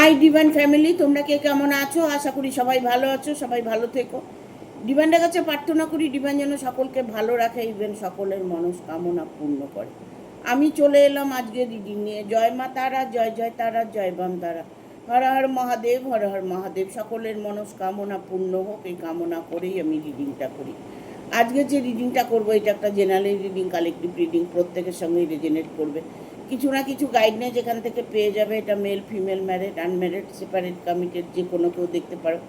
Hi divine family, তোমরা কে কেমন আছো? আশা করি সবাই ভালো আছো, সবাই ভালো থেকো। ডিভাইনের কাছে প্রার্থনা করি ডিভাইন যেন সকলকে ভালো রাখে, ইভেন সকলের মনস্কামনা পূর্ণ করে। আমি চলে এলাম আজকে রিডিং নিয়ে। জয় মা তারা, জয় জয় তারা, জয় বাম তারা। হর হর মহাদেব, হর হর মহাদেব। সকলের মনস্কামনা পূর্ণ হোক এই কামনা করেই আমি রিডিংটা করি। আজকে যে রিডিংটা করবো এটা একটা জেনারেল রিডিং, কালেকটিভ রিডিং, প্রত্যেকের সঙ্গেই রেজনেট করবে। কিছু না কিছু গাইডলাইন যেখান থেকে পেয়ে যাবে। এটা male female, married unmarried, separate committed, যে কোনো কেউ দেখতে পারো।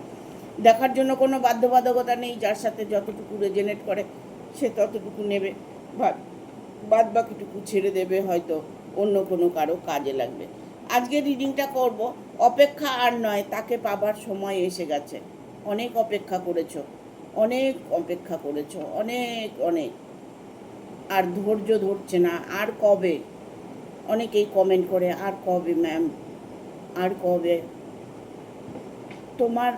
দেখার জন্য কোনো বাধ্যবাধকতা নেই, যার সাথে যতটুকু রেজনেট করে সে ততটুকু নেবে, বাদ বাকিটুকু ছেড়ে দেবে, হয়তো অন্য কোনো কারো কাজে লাগবে। আজকে রিডিংটা করব। অপেক্ষা আর নয়, তাকে পাবার সময় এসে গেছে। অনেক অপেক্ষা করেছো, অনেক অপেক্ষা করেছো, অনেক অনেক, আর ধৈর্য ধরছে না। আর কবে? অনেকেই কমেন্ট করে, আর কবে ম্যাম, আর কবে তোমার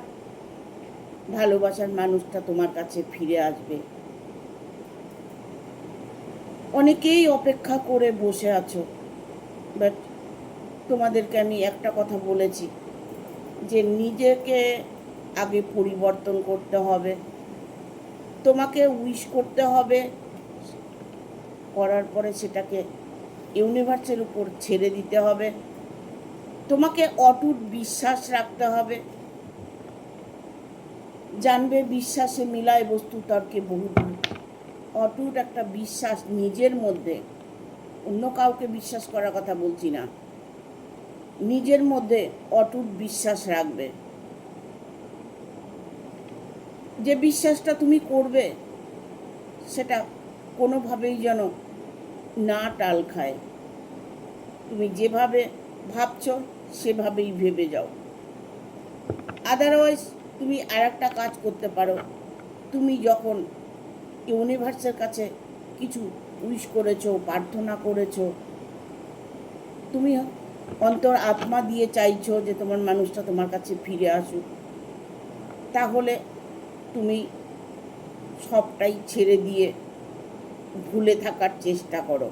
ভালোবাসার মানুষটা তোমার কাছে ফিরে আসবে? অনেকেই অপেক্ষা করে বসে আছো, বাট তোমাদেরকে আমি একটা কথা বলেছি যে নিজেকে আগে পরিবর্তন করতে হবে, তোমাকে উইশ করতে হবে, করার পরে সেটাকে ইউনিভার্সের উপর ছেড়ে দিতে হবে। তোমাকে অটুট বিশ্বাস রাখতে হবে। জানবে বিশ্বাসে মিলায় বস্তু তর্কে বহুদূর। অটুট একটা বিশ্বাস নিজের মধ্যে, অন্য কাউকে বিশ্বাস করার কথা বলছি না, নিজের মধ্যে অটুট বিশ্বাস রাখবে। যে বিশ্বাসটা তুমি করবে সেটা কোনোভাবেই যেন না টাল খায়। তুমি যেভাবে ভাবছ সেভাবেই ভেবে যাও। আদারওয়াইজ তুমি আর একটা কাজ করতে পারো। তুমি যখন ইউনিভার্সের কাছে কিছু উইশ করেছো, প্রার্থনা করেছো, তুমি অন্তর আত্মা দিয়ে চাইছো যে তোমার মানুষটা তোমার কাছে ফিরে আসুক, তাহলে তুমি সবটাই ছেড়ে দিয়ে ভুলে থাকার চেষ্টা করো।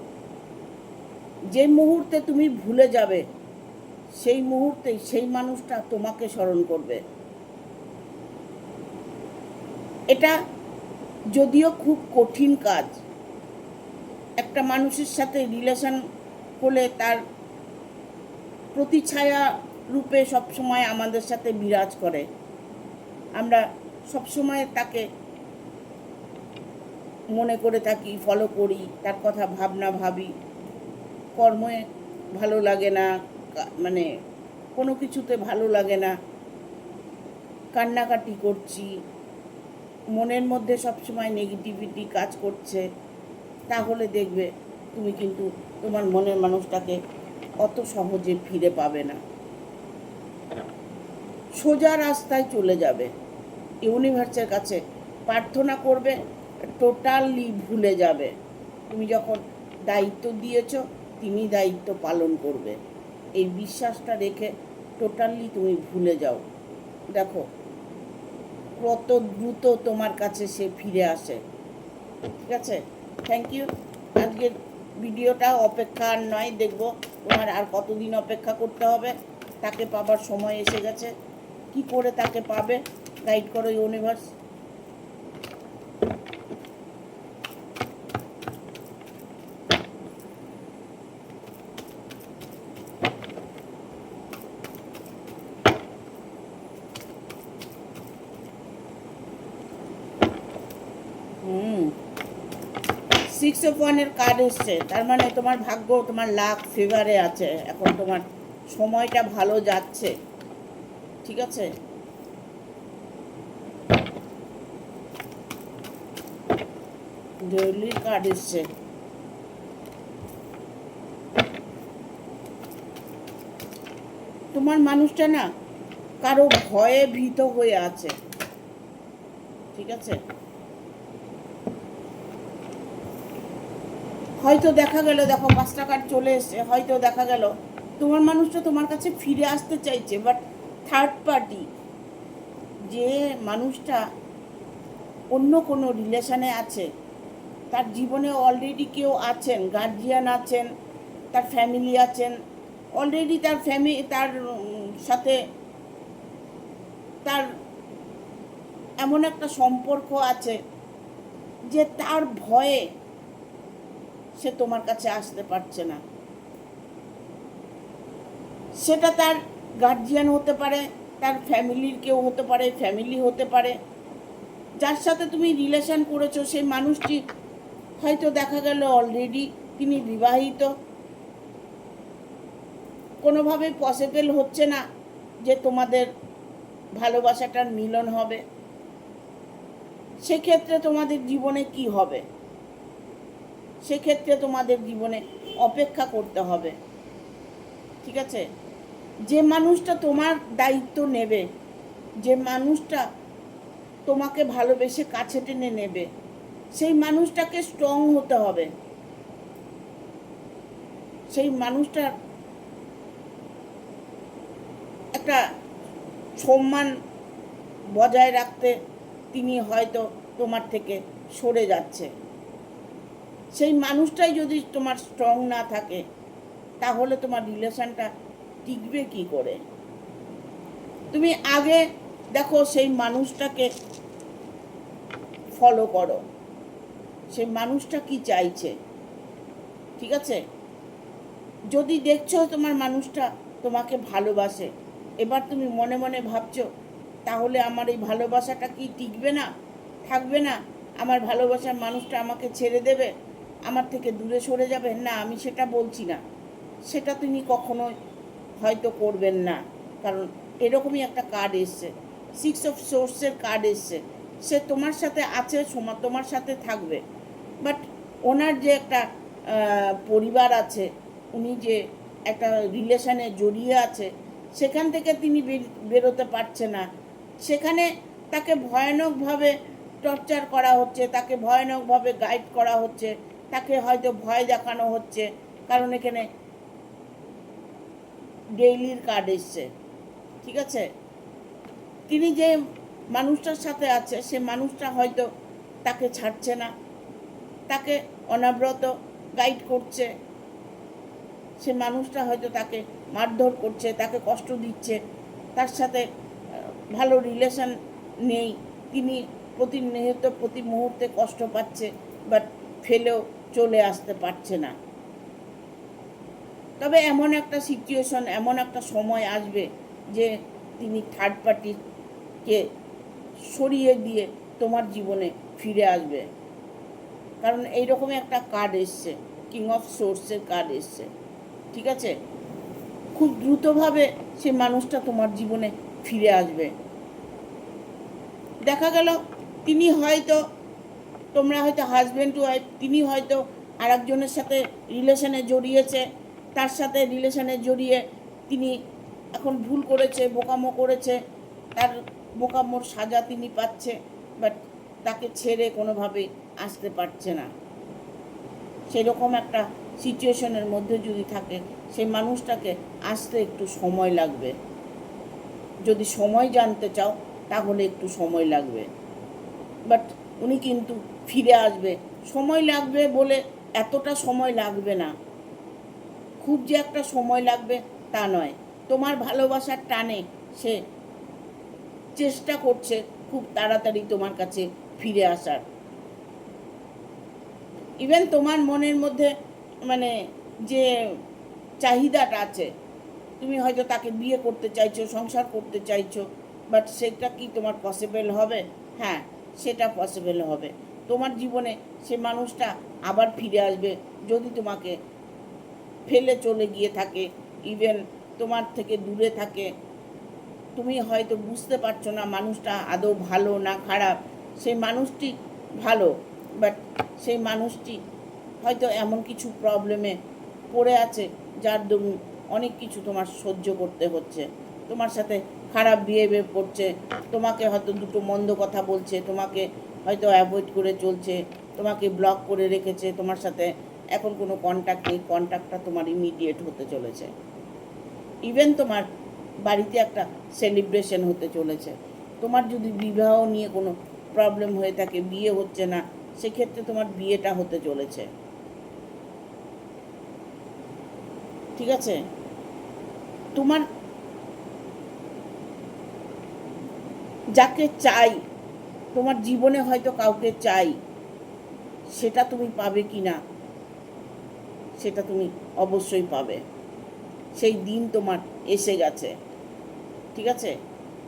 যে মুহূর্তে তুমি ভুলে যাবে সেই মুহূর্তেই সেই মানুষটা তোমাকে স্মরণ করবে। এটা যদিও খুব কঠিন কাজ। একটা মানুষের সাথে রিলেশন হলে তার প্রতিছায়া রূপে সবসময় আমাদের সাথে বিরাজ করে। আমরা সবসময় তাকে মনে করে থাকি, ফলো করি, তার কথা ভাবনা ভাবি। কর্মে ভালো লাগে না, মানে কোনো কিছুতে ভালো লাগে না, কান্নাকাটি করছি, মনের মধ্যে সবসময় নেগেটিভিটি কাজ করছে, তাহলে দেখবে তুমি কিন্তু তোমার মনের মানুষটাকে অত সহজে ফিরে পাবে না। সোজা রাস্তায় চলে যাবে, ইউনিভার্সের কাছে প্রার্থনা করবে, টোটালি ভুলে যাবে। তুমি যখন দায়িত্ব দিয়েছ তিনি দায়িত্ব পালন করবে, এই বিশ্বাসটা রেখে টোটালি তুমি ভুলে যাও। দেখো কত দ্রুত তোমার কাছে সে ফিরে আসে। ঠিক আছে, থ্যাংক ইউ। আজকের ভিডিওটা অপেক্ষা আর নয়, দেখবো তোমার আর কতদিন অপেক্ষা করতে হবে। তাকে পাবার সময় এসে গেছে। কি করে তাকে পাবে, গাইড করো ইউনিভার্স। সিক্স অফ ওয়ানের কার্ড এসছে, তার মানে তোমার ভাগ্য, তোমার লাক ফেভারে আছে। এখন তোমার সময়টা ভালো যাচ্ছে। ঠিক আছে, ডেইলির কার্ড এসছে। তোমার মানুষটা না কারো ভয়ে ভীত হয়ে আছে। ঠিক আছে, হয়তো দেখা গেল, দেখো 5টা কার্ড চলে এসছে, হয়তো দেখা গেল তোমার মানুষটা তোমার কাছে ফিরে আসতে চাইছে, বাট থার্ড পার্টি, যে মানুষটা অন্য কোনো রিলেশনে আছে, তার জীবনে অলরেডি কেউ আছেন, গার্জিয়ান আছেন, তার ফ্যামিলি আছেন, অলরেডি তার সাথে তার এমন একটা সম্পর্ক আছে যে তার ভয়ে সে তোমার কাছে আসতে পারছে না। সেটা তার গার্জিয়ান হতে পারে, তার ফ্যামিলির কেউ হতে পারে, ফ্যামিলি হতে পারে, যার সাথে তুমি রিলেশন করেছো সেই মানুষটি হয়তো দেখা গেল অলরেডি তিনি বিবাহিত, কোনোভাবে পসিবল হচ্ছে না যে তোমাদের ভালোবাসাটার মিলন হবে। সেক্ষেত্রে তোমাদের জীবনে কি হবে? সেক্ষেত্রে তোমাদের জীবনে অপেক্ষা করতে হবে, ঠিক আছে? যে মানুষটা তোমার দায়িত্ব নেবে, যে মানুষটা তোমাকে ভালোবেসে কাছে টেনে নেবে, সেই মানুষটাকে স্ট্রং হতে হবে। সেই মানুষটার একটা সম্মান বজায় রাখতে তিনি হয়তো তোমার থেকে সরে যাচ্ছে। সেই মানুষটাই যদি তোমার স্ট্রং না থাকে তাহলে তোমার রিলেশনটা টিকবে কি করে? তুমি আগে দেখো সেই মানুষটাকে ফলো করো, সেই মানুষটা কি চাইছে, ঠিক আছে? যদি দেখছো তোমার মানুষটা তোমাকে ভালোবাসে, এবার তুমি মনে মনে ভাবছো তাহলে আমার এই ভালোবাসাটা কি টিকবে না, থাকবে না? আমার ভালোবাসার মানুষটা আমাকে ছেড়ে দেবে, আমার থেকে দূরে সরে যাবে? না, আমি সেটা বলছি না, সেটা তুমি কখনোই হয়তো করবেন না। কারণ এরকমই একটা কার্ড এসছে, 6 অফ সোর্সের কার্ড এসছে। সে তোমার সাথে আছে, তোমার সাথে থাকবে, বাট ওনার যে একটা পরিবার আছে, উনি যে একটা রিলেশনে জড়িয়ে আছে, সেখান থেকে তিনি বেরোতে পারছে না। সেখানে তাকে ভয়ানকভাবে টর্চার করা হচ্ছে, তাকে ভয়ানকভাবে গাইড করা হচ্ছে, তাকে হয়তো ভয় দেখানো হচ্ছে। কারণ এখানে ডেইলির কার্ড এসছে, ঠিক আছে? তিনি যে মানুষটার সাথে আছে সে মানুষটা হয়তো তাকে ছাড়ছে না, তাকে অনবরত গাইড করছে। সে মানুষটা হয়তো তাকে মারধর করছে, তাকে কষ্ট দিচ্ছে, তার সাথে ভালো রিলেশন নেই, তিনি প্রতিনিয়ত প্রতি মুহূর্তে কষ্ট পাচ্ছে, বাট ফেলেও চলে আসতে পারছে না। তবে এমন একটা সিচুয়েশন, এমন একটা সময় আসবে যে তিনি থার্ড পার্টিকে সরিয়ে দিয়ে তোমার জীবনে ফিরে আসবে। কারণ এইরকমই একটা কার্ড এসছে, কিং অফ সোর্সের কার্ড এসছে, ঠিক আছে? খুব দ্রুতভাবে সে মানুষটা তোমার জীবনে ফিরে আসবে। দেখা গেল তিনি হয়তো, তোমরা হয়তো হাজব্যান্ড ওয়াইফ, তিনি হয়তো আর একজনের সাথে রিলেশনে জড়িয়েছে, তার সাথে রিলেশনে জড়িয়ে তিনি এখন ভুল করেছে, বোকামো করেছে, তার বোকামোর সাজা তিনি পাচ্ছে, বাট তাকে ছেড়ে কোনোভাবেই আসতে পারছে না। সেরকম একটা সিচুয়েশনের মধ্যে যদি থাকে, সেই মানুষটাকে আসতে একটু সময় লাগবে। যদি সময় জানতে চাও তাহলে একটু সময় লাগবে, বাট উনি কিন্তু ফিরে আসবে। সময় লাগবে বলে এতটা সময় লাগবে না, খুব যে একটা সময় লাগবে তা নয়। তোমার ভালোবাসার টানে সে চেষ্টা করছে খুব তাড়াতাড়ি তোমার কাছে ফিরে আসার। ইভেন তোমার মনের মধ্যে মানে যে চাহিদাটা আছে, তুমি হয়তো তাকে বিয়ে করতে চাইছো, সংসার করতে চাইছো, বাট সেটা কি তোমার পসিবল হবে? হ্যাঁ, সেটা পসিবল হবে। তোমার জীবনে সে মানুষটা আবার ফিরে আসবে যদি তোমাকে ফেলে চলে গিয়ে থাকে, ইভেন তোমার থেকে দূরে থাকে। তুমি হয়তো বুঝতে পারছো না মানুষটা আদৌ ভালো না খারাপ। সেই মানুষটি ভালো, বাট সেই মানুষটি হয়তো এমন কিছু প্রবলেমে পড়ে আছে যার দরুন অনেক কিছু তোমার সহ্য করতে হচ্ছে। তোমার সাথে খারাপ বিহেভিয়ার করছে, তোমাকে হয়তো দুটো মন্দ কথা বলছে, তোমাকে হয়তো অ্যাভয়েড করে চলছে, তোমাকে ব্লক করে রেখেছে, তোমার সাথে এখন কোনো কন্ট্যাক্ট নেই, কন্ট্যাক্টটা তোমার ইমিডিয়েট হতে চলেছে। ইভেন তোমার বাড়িতে একটা সেলিব্রেশন হতে চলেছে। তোমার যদি বিবাহ নিয়ে কোনো প্রবলেম হয়ে থাকে, বিয়ে হচ্ছে না, সেক্ষেত্রে তোমার বিয়েটা হতে চলেছে, ঠিক আছে? তোমার যাকে চাই, তোমার জীবনে হয়তো কাউকে চাই, সেটা তুমি পাবে কি না সেটা তুমি অবশ্যই পাবে। সেই দিন তোমার এসে গেছে, ঠিক আছে?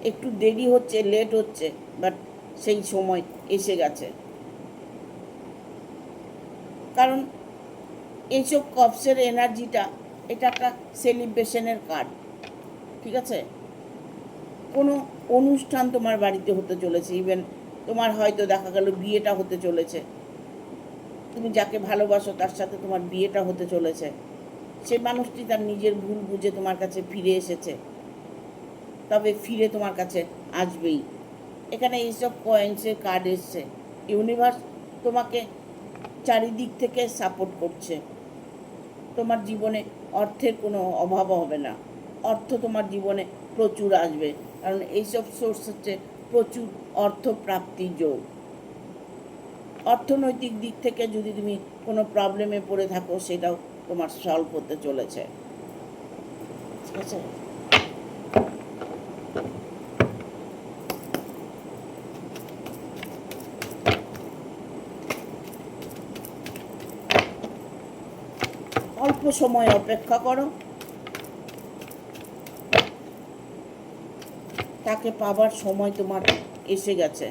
একটু দেরি হচ্ছে, লেট হচ্ছে, বাট সেই সময় এসে গেছে। কারণ এইসব কপসের এনার্জিটা, এটা একটা সেলিব্রেশনের কার্ড, ঠিক আছে? কোনো অনুষ্ঠান তোমার বাড়িতে হতে চলেছে, ইভেন তোমার হয়তো দেখা গেল বিয়েটা হতে চলেছে, তুমি যাকে ভালোবাসো তার সাথে তোমার বিয়েটা হতে চলেছে, সে মানুষটি তার নিজের ভুল বুঝে তোমার কাছে ফিরে এসেছে, তবে ফিরে তোমার কাছে আসবেই। এখানে এইসব কয়েন্সের কার্ড এসছে। ইউনিভার্স তোমাকে চারিদিক থেকে সাপোর্ট করছে। তোমার জীবনে অর্থের কোনো অভাব হবে না, অর্থ তোমার জীবনে প্রচুর আসবে, কারণ এইসব সোর্স হচ্ছে প্রচুর অর্থ প্রাপ্তির যোগ। অর্থনৈতিক দিক থেকে যদি তুমি কোনো প্রবলেমে পড়ে থাকো, সেটাও তোমার সলভ হতে চলেছে, ঠিক আছে? অল্প সময় অপেক্ষা করো, তাকে পাবার সময় তোমার এসে গেছে।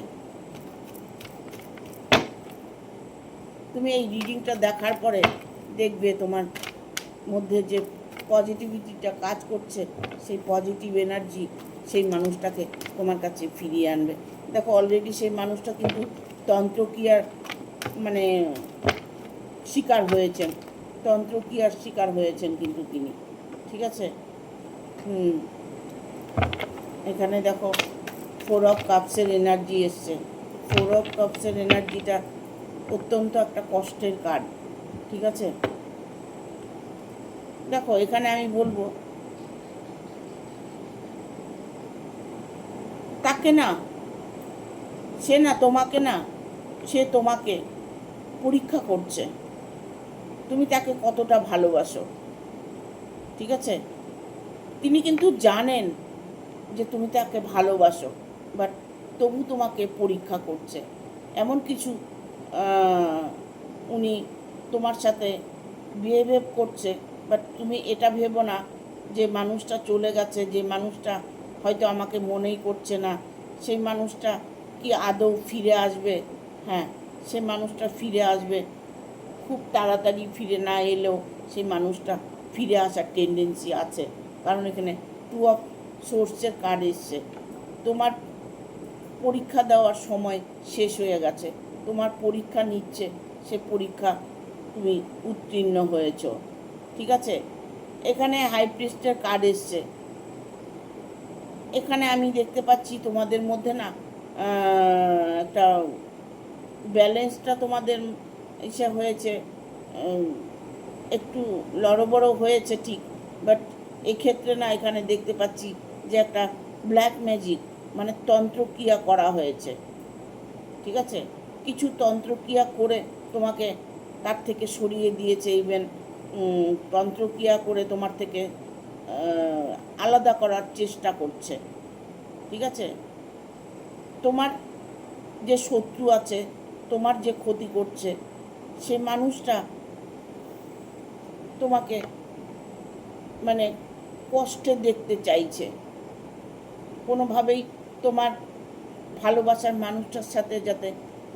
তুমি এই রিডিংটা দেখার পরে দেখবে তোমার মধ্যে যে পজিটিভিটিটা কাজ করছে, সেই পজিটিভ এনার্জি সেই মানুষটাকে তোমার কাছে ফিরিয়ে আনবে। দেখো, অলরেডি সেই মানুষটা কিন্তু তন্ত্রক্রিয়ার মানে শিকার হয়েছেন, তন্ত্রক্রিয়ার শিকার হয়েছেন কিন্তু তিনি, ঠিক আছে? এখানে দেখো 4 অফ কাপসের এনার্জি এসছে। 4 অফ কাপসের এনার্জিটা অত্যন্ত একটা কষ্টের কার্ড, ঠিক আছে? দেখো, এখানে আমি বলবো তাকে না, সে না তোমাকে না, সে তোমাকে পরীক্ষা করছে তুমি তাকে কতটা ভালোবাসো, ঠিক আছে? তিনি কিন্তু জানেন যে তুমি তাকে ভালোবাসো, বাট তবু তোমাকে পরীক্ষা করছে। এমন কিছু উনি তোমার সাথে বিহেভ করছে, বাট তুমি এটা ভেবো না যে মানুষটা চলে গেছে, যে মানুষটা হয়তো আমাকে মনেই করছে না, সেই মানুষটা কি আদৌ ফিরে আসবে? হ্যাঁ, সে মানুষটা ফিরে আসবে, খুব তাড়াতাড়ি ফিরে না এলেও সেই মানুষটা ফিরে আসার টেন্ডেন্সি আছে, কারণ এখানে 2 অফ সোর্সের কার্ড এসছে। তোমার পরীক্ষা দেওয়ার সময় শেষ হয়ে গেছে, তোমার পরীক্ষা নিচ্ছে, সে পরীক্ষা তুমি উত্তীর্ণ হয়েছ, ঠিক আছে? এখানে হাই প্রিস্টের কার্ড এসছে। এখানে আমি দেখতে পাচ্ছি তোমাদের মধ্যে না একটা ব্যালেন্সটা তোমাদের এসে হয়েছে, একটু লড়বড় হয়েছে, ঠিক, বাট এক্ষেত্রে না, এখানে দেখতে পাচ্ছি যে একটা ব্ল্যাক ম্যাজিক মানে তন্ত্রক্রিয়া করা হয়েছে, ঠিক আছে? কিছু তন্ত্রক্রিয়া করে তোমাকে তার থেকে সরিয়ে দিয়েছে, ইভেন তন্ত্রক্রিয়া করে তোমার থেকে আলাদা করার চেষ্টা করছে, ঠিক আছে? তোমার যে শত্রু আছে, তোমার যে ক্ষতি করছে, সে মানুষটা তোমাকে মানে কষ্টে দেখতে চাইছে, কোনোভাবেই তোমার ভালোবাসার মানুষটার সাথে যাতে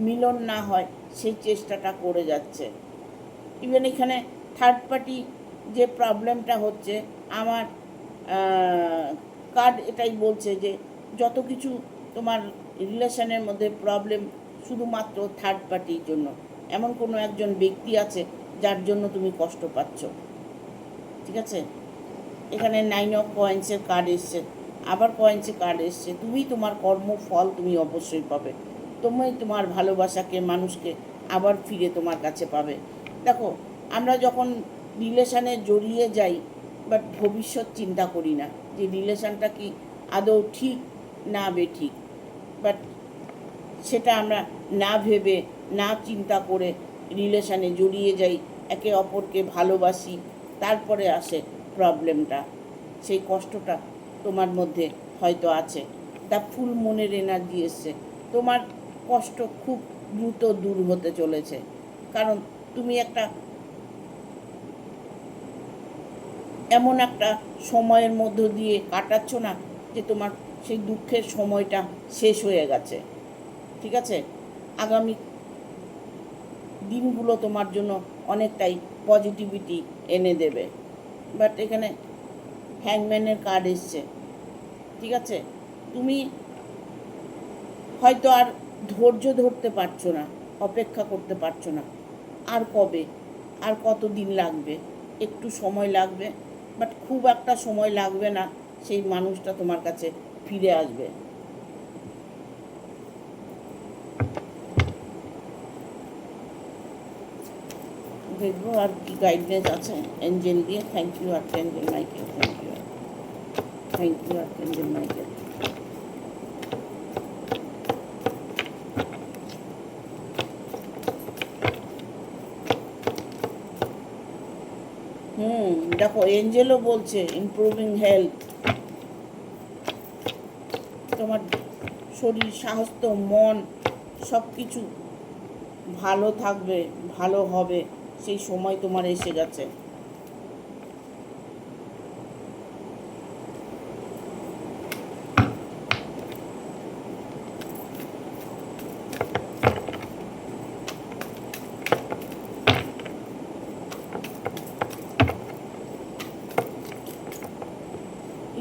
মিলন না হয় সেই চেষ্টাটা করে যাচ্ছে। ইভেন এখানে থার্ড পার্টি যে প্রবলেমটা হচ্ছে, আমার কার্ড এটাই বলছে যে যত কিছু তোমার রিলেশনের মধ্যে প্রবলেম শুধুমাত্র থার্ড পার্টির জন্য, এমন কোনো একজন ব্যক্তি আছে যার জন্য তুমি কষ্ট পাচ্ছ, ঠিক আছে? এখানে 9 অফ কয়েন্সের কার্ড এসছে, আবার কয়েন্সের কার্ড এসছে। তুমি তোমার কর্মফল তুমি অবশ্যই পাবে, তুমি তোমার ভালোবাসাকে, মানুষকে আবার ফিরে তোমার কাছে পাবে। দেখো, আমরা যখন রিলেশানে জড়িয়ে যাই, বাট ভবিষ্যৎ চিন্তা করি না যে রিলেশানটা কি আদৌ ঠিক না বেঠিক, বাট সেটা আমরা না ভেবে, না চিন্তা করে রিলেশানে জড়িয়ে যাই, একে অপরকে ভালোবাসি, তারপরে আসে প্রবলেমটা। সেই কষ্টটা তোমার মধ্যে হয়তো আছে, দ্য ফুল মুনের এনার্জি এসছে। তোমার কষ্ট খুব দ্রুত দূর হতে চলেছে, কারণ তুমি একটা এমন একটা সময়ের মধ্য দিয়ে কাটাচ্ছ না যে তোমার সেই দুঃখের সময়টা শেষ হয়ে গেছে। ঠিক আছে, আগামী দিনগুলো তোমার জন্য অনেকটাই পজিটিভিটি এনে দেবে। বাট এখানে হ্যাংম্যানের কার্ড এসছে। ঠিক আছে, তুমি হয়তো আর ধৈর্য ধরতে পারছো না, অপেক্ষা করতে পারছো না। আর কবে, আর কত দিন লাগবে, একটু সময় লাগবে, বাট খুব একটা সময় লাগবে না, সেই মানুষটা তোমার কাছে ফিরে আসবে। দেখবো আর কি গাইডেন্স আছে এঞ্জেল দিয়ে। Thank you archangel Michael, thank you archangel Michael. দেখো এঞ্জেলও বলছে ইমপ্রুভিং হেলথ, তোমার শরীর, স্বাস্থ্য, মন সব কিছু ভালো থাকবে, ভালো হবে, সেই সময় তোমার এসে গেছে।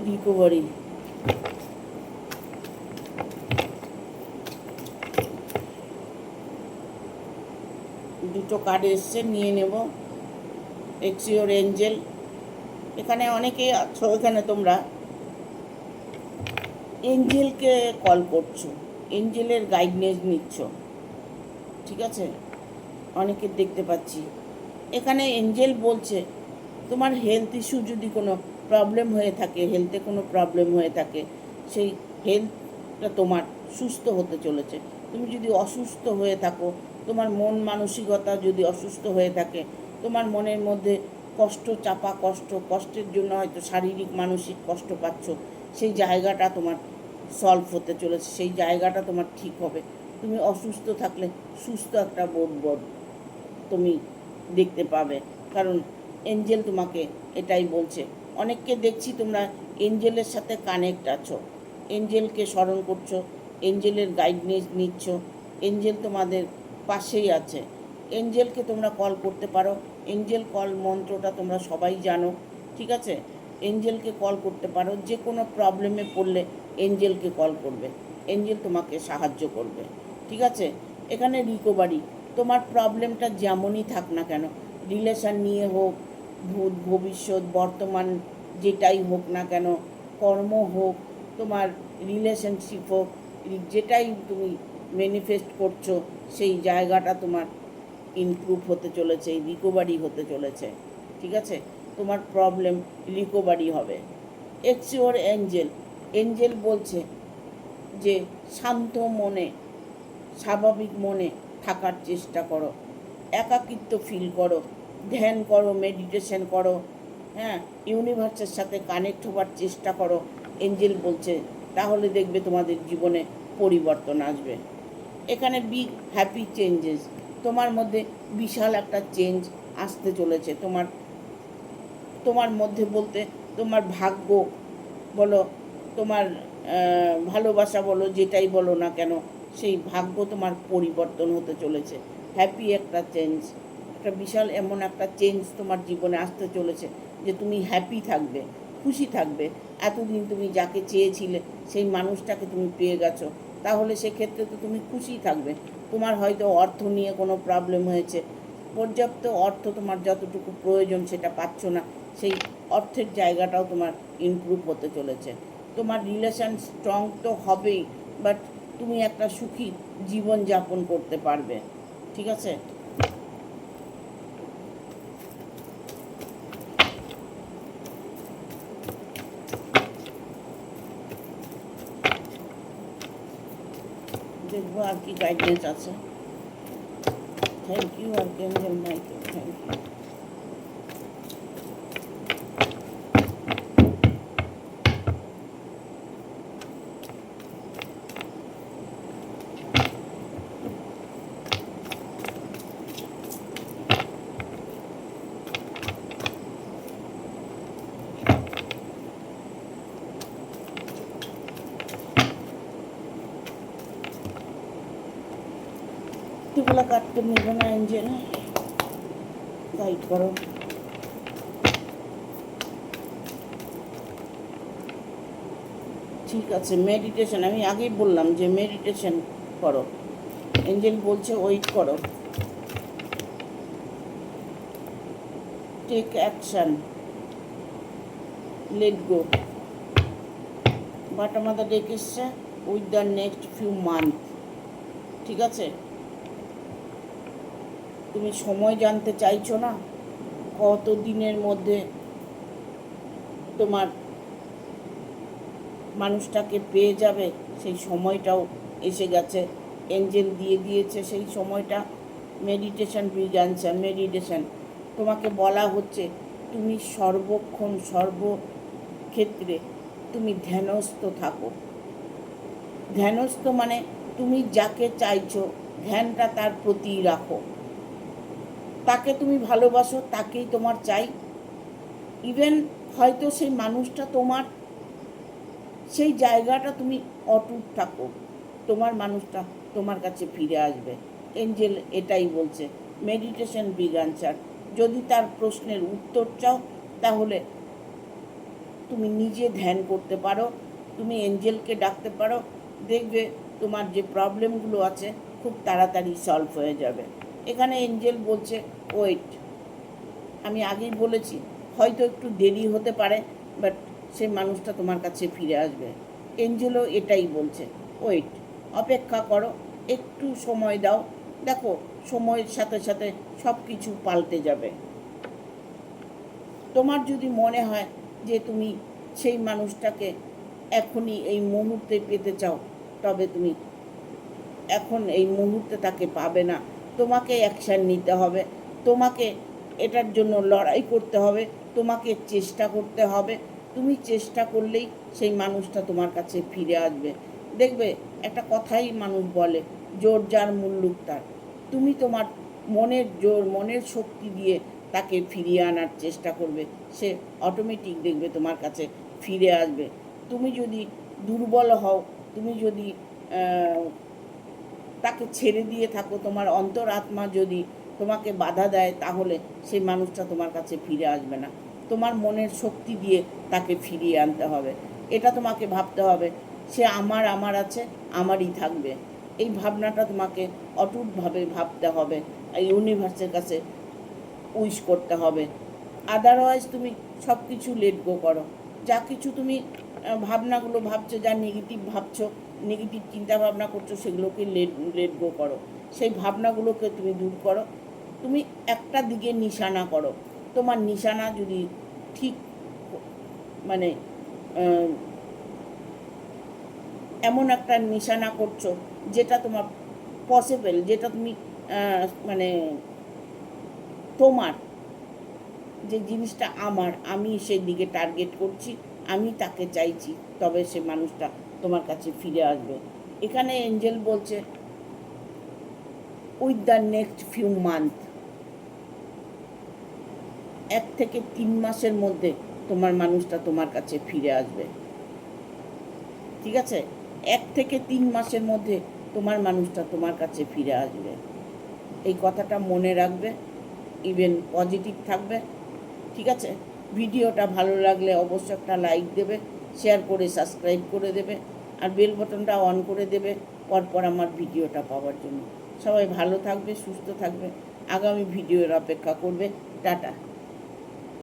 রিকভারি, দুটো কার্ড এসছে, নিয়ে নেব। এক্সিওর এঞ্জেল, এখানে অনেকেই আছো, এখানে তোমরা এঞ্জেলকে কল করছো, এঞ্জেলের গাইডনেস নিচ্ছ। ঠিক আছে, অনেকে দেখতে পাচ্ছি। এখানে এঞ্জেল বলছে তোমার হেলথ ইস্যু যদি কোনো প্রবলেম হয়ে থাকে, হেলথে কোনো প্রবলেম হয়ে থাকে, সেই হেলথটা তোমার সুস্থ হতে চলেছে। তুমি যদি অসুস্থ হয়ে থাকো, তোমার মন মানসিকতা যদি অসুস্থ হয়ে থাকে, তোমার মনের মধ্যে কষ্ট, চাপা কষ্টের জন্য হয়তো শারীরিক মানসিক কষ্ট পাচ্ছ, সেই জায়গাটা তোমার সলভ হতে চলেছে, সেই জায়গাটা তোমার ঠিক হবে। তুমি অসুস্থ থাকলে সুস্থ একটা বোধ তুমি দেখতে পাবে, কারণ এঞ্জেল তোমাকে এটাই বলছে। অনেককে দেখছি তোমরা এঞ্জেলের সাথে কানেক্ট আছো, এঞ্জেলকে স্মরণ করছো, এঞ্জেলের গাইডনেস নিচ্ছ, এঞ্জেল তোমাদের পাশেই আছে। এঞ্জেলকে তোমরা কল করতে পারো, এঞ্জেল কল মন্ত্রটা তোমরা সবাই জানো। ঠিক আছে, এঞ্জেলকে কল করতে পারো, যে কোনো প্রবলেমে পড়লে এঞ্জেলকে কল করবে, এঞ্জেল তোমাকে সাহায্য করবে। ঠিক আছে, এখানে রিকভারি, তোমার প্রবলেমটা যেমনই থাক না কেন, রিলেশন নিয়ে হোক, ভূত ভবিষ্যৎ বর্তমান যেটাই হোক না কেন, কর্ম হোক, তোমার রিলেশনশিপ হোক, যেটাই তুমি ম্যানিফেস্ট করছো, সেই জায়গাটা তোমার ইমপ্রুভ হতে চলেছে, রিকভারি হতে চলেছে। ঠিক আছে, তোমার প্রবলেম রিকভারি হবে। এক্সিওর এঞ্জেল, এঞ্জেল বলছে যে শান্ত মনে, স্বাভাবিক মনে থাকার চেষ্টা করো, একাকিত্ব ফিল করো, ধ্যান করো, মেডিটেশন করো, হ্যাঁ, ইউনিভার্সের সাথে কানেক্ট হওয়ার চেষ্টা করো, এঞ্জেল বলছে, তাহলে দেখবে তোমাদের জীবনে পরিবর্তন আসবে। এখানে বিগ হ্যাপি চেঞ্জেস, তোমার মধ্যে বিশাল একটা চেঞ্জ আসতে চলেছে। তোমার মধ্যে বলতে তোমার ভাগ্য বলো, তোমার ভালোবাসা বলো, যেটাই বলো না কেন, সেই ভাগ্য তোমার পরিবর্তন হতে চলেছে। হ্যাপি একটা চেঞ্জ, একটা বিশাল এমন একটা চেঞ্জ তোমার জীবনে আসতে চলেছে যে তুমি হ্যাপি থাকবে, খুশি থাকবে। এতদিন তুমি যাকে চেয়েছিলে সেই মানুষটাকে তুমি পেয়ে গেছো, তাহলে সেক্ষেত্রে তো তুমি খুশিই থাকবে। তোমার হয়তো অর্থ নিয়ে কোনো প্রবলেম হয়েছে, পর্যাপ্ত অর্থ তোমার যতটুকু প্রয়োজন সেটা পাচ্ছ না, সেই অর্থের জায়গাটাও তোমার ইমপ্রুভ হতে চলেছে। তোমার রিলেশন স্ট্রং তো হবেই, বাট তুমি একটা সুখী জীবন যাপন করতে পারবে। ঠিক আছে, দেখবো আর কি গাইডেন্স আছে। Thank you archangel Michael, thank you. এতগুলো কাটতে নেবো না এঞ্জেল, গাইড করো। ঠিক আছে, মেডিটেশন, আমি আগেই বললাম যে মেডিটেশন করো। এঞ্জেল বলছে ওয়েট করো, take action, let go. But আমাদের ডেকেছে with the next few month. ঠিক আছে, তুমি সময় জানতে চাইছো না, কত দিনের মধ্যে তোমার মানুষটাকে পেয়ে যাবে, সেই সময়টাও এসে গেছে, এঞ্জেল দিয়ে দিয়েছে সেই সময়টা। মেডিটেশন বিজ্ঞানসা মেডিটেশন, তোমাকে বলা হচ্ছে তুমি সর্বক্ষণ সর্বক্ষেত্রে তুমি ধ্যানস্থ থাকো। ধ্যানস্থ মানে তুমি যাকে চাইছো ধ্যানটা তার প্রতি রাখো, তাকে তুমি ভালোবাসো, তাকেই তোমার চাই। ইভেন হয়তো সেই মানুষটা তোমার, সেই জায়গাটা তুমি অটুট থাকো, তোমার মানুষটা তোমার কাছে ফিরে আসবে। এঞ্জেল এটাই বলছে, মেডিটেশন বিগ আনসার। যদি তার প্রশ্নের উত্তর চাও তাহলে তুমি নিজে ধ্যান করতে পারো, তুমি এঞ্জেলকে ডাকতে পারো, দেখবে তোমার যে প্রবলেমগুলো আছে খুব তাড়াতাড়ি সলভ হয়ে যাবে। এখানে এঞ্জেল বলছে ওয়েট, আমি আগেই বলেছি হয়তো একটু দেরি হতে পারে, বাট সেই মানুষটা তোমার কাছে ফিরে আসবে। এঞ্জেলও এটাই বলছে, ওয়েট, অপেক্ষা করো, একটু সময় দাও, দেখো সময়ের সাথে সাথে সব কিছু পাল্টে যাবে। তোমার যদি মনে হয় যে তুমি সেই মানুষটাকে এখনই এই মুহূর্তে পেতে চাও, তবে তুমি এখন এই মুহূর্তে তাকে পাবে না, তোমাকে অ্যাকশান নিতে হবে, তোমাকে এটার জন্য লড়াই করতে হবে, তোমাকে চেষ্টা করতে হবে। তুমি চেষ্টা করলেই সেই মানুষটা তোমার কাছে ফিরে আসবে। দেখবে একটা কথাই মানুষ বলে, জোর যার মুল্লুক তার। তুমি তোমার মনের জোর, মনের শক্তি দিয়ে তাকে ফিরিয়ে আনার চেষ্টা করবে, সে অটোমেটিক দেখবে তোমার কাছে ফিরে আসবে। তুমি যদি দুর্বল হও, তুমি যদি তাকে ছেড়ে দিয়ে থাকো, তোমার অন্তরাত্মা যদি তোমাকে বাধা দেয়, তাহলে সেই মানুষটা তোমার কাছে ফিরে আসবে না। তোমার মনের শক্তি দিয়ে তাকে ফিরিয়ে আনতে হবে। এটা তোমাকে ভাবতে হবে, সে আমার আছে, আমারই থাকবে। এই ভাবনাটা তোমাকে অটুটভাবে ভাবতে হবে, এই ইউনিভার্সের কাছে উইশ করতে হবে। আদারওয়াইজ তুমি সব কিছু লেট গো করো। যা কিছু তুমি ভাবনাগুলো ভাবছো, যা নেগেটিভ ভাবছো, নেগেটিভ চিন্তা ভাবনা করছো, সেগুলোকে লেট গো করো। সেই ভাবনাগুলোকে তুমি দূর করো, তুমি একটা দিকে নিশানা করো। তোমার নিশানা যদি ঠিক, মানে এমন একটা নিশানা করছো যেটা তোমার পসিবল, যেটা তুমি মানে তোমার যে জিনিসটা আমি সেই দিকে টার্গেট করছি, আমি তাকে চাইছি, তবে সে মানুষটা তোমার কাছে ফিরে আসবে। এখানে এঞ্জেল বলছে with the next few month, 1 থেকে 3 মাসের মধ্যে তোমার মানুষটা তোমার কাছে ফিরে আসবে। ঠিক আছে, 1 থেকে 3 মাসের মধ্যে তোমার মানুষটা তোমার কাছে ফিরে আসবে। এই কথাটা মনে রাখবে, ইভেন পজিটিভ থাকবে। ঠিক আছে, ভিডিওটা ভালো লাগলে অবশ্যই একটা লাইক দেবে, শেয়ার করে সাবস্ক্রাইব করে দেবে, আর বেল বাটনটা অন করে দেবে পরপর আমার ভিডিওটা পাওয়ার জন্য। সবাই ভালো থাকবে, সুস্থ থাকবে, আগামী ভিডিওর অপেক্ষা করবে। টাটা।